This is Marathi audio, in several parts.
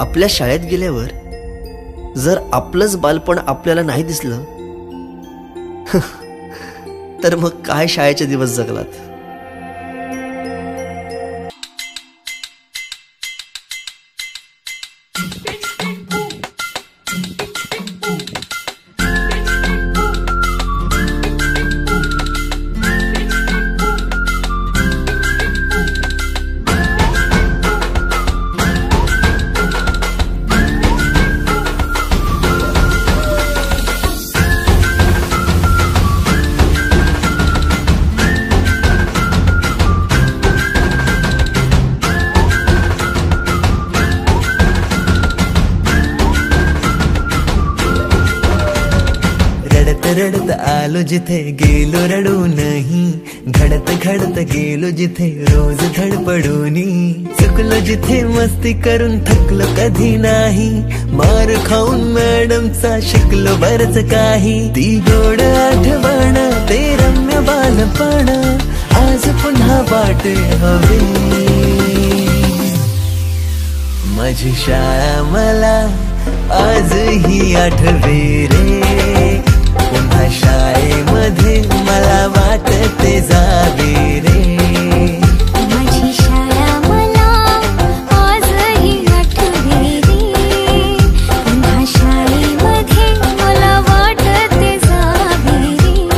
आपल्या शाळेत गेल्यावर जर आपलंच बालपण आपल्याला नाही दिसलं तर मग काय शाळेचे दिवस जगलात. रडत आलो जिथे गेलो रडू नाही, घडत घडत गेलो जिथे रोज धडपडूनी, चुकलो जिथे मस्ती करून थकलो कधी नाही, मार खाऊन मॅडमचा शिकलो बरच काही. ती गोड आठवण ते रम्य बालपण आज पुन्हा वाटे हवे. माझी शाळा मला आजही आठवे रे, पुन्हा शाळेमध्ये मला वाटते जावे रे. माझी शाळा मला आजही आठवे रे, पुन्हा शाळेमध्ये मला वाटते जावे रे.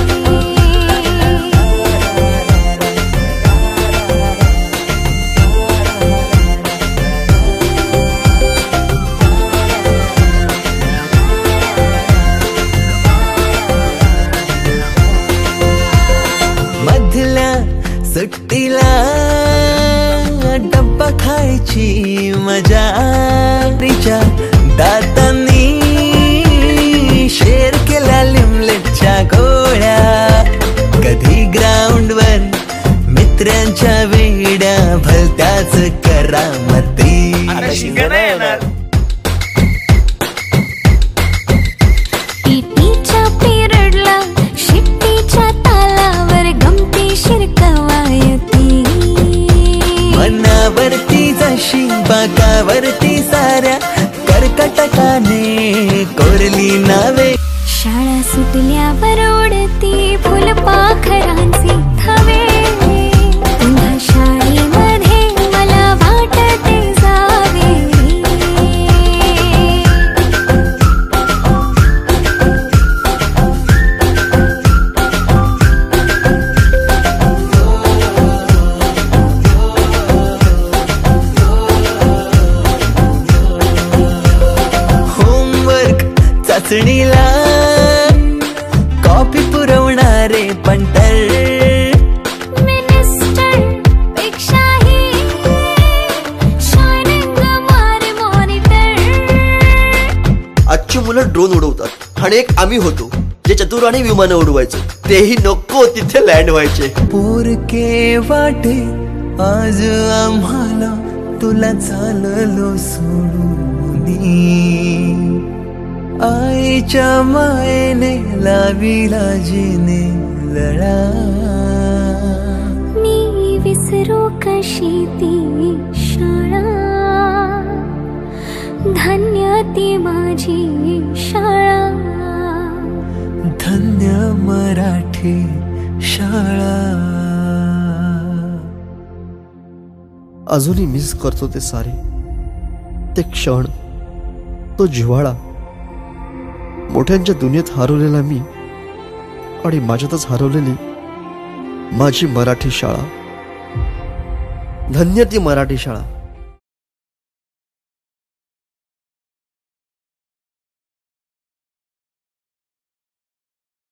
सुट्टीला डब्बा खायची मजा, तिच्या दातांनी शेअर केल्या लिमलेटच्या गोळ्या, कधी ग्राउंडवर मित्रांच्या वेड्या भलत्याच करामती. पीटीच्या पिरियडला शिट्टीच्या तालावर गमती शिरकवायती, मनावरती जशी बाकावरती साऱ्या कर्कटकाने कोरली नावे. शाळा सुटल्यावर उडती फुलपाखरांचे थवे, पुन्हा शाळेमध्ये मला वाटते जावे. होमवर्क चाचणीला कॉपी पुरवणारे पंटर, मिनिस्टर पेक्षाही शायनिंग मारे मॉनिटर. आजची मुलं ड्रोन उडवतात आणि एक आम्ही होतो जे चतुराने विमानं उडवायचो, तेही नको तिथे लँड व्हायचे. पोरके वाटे आज आम्हाला तुला चाललो सोडूनी, आईच्या मायेने लाविला जिने लळा. मी विसरू कशी ती शाळा, धन्य ती माझी शाळा, धन्य मराठी शाळा. अजूनही मिस करतो ते सारे, ते क्षण, तो जिव्हाळा. मोठ्यांच्या दुनियेत हरवलेला मी आणि माझ्यातच हरवलेली माझी मराठी शाळा. धन्य ती मराठी शाळा.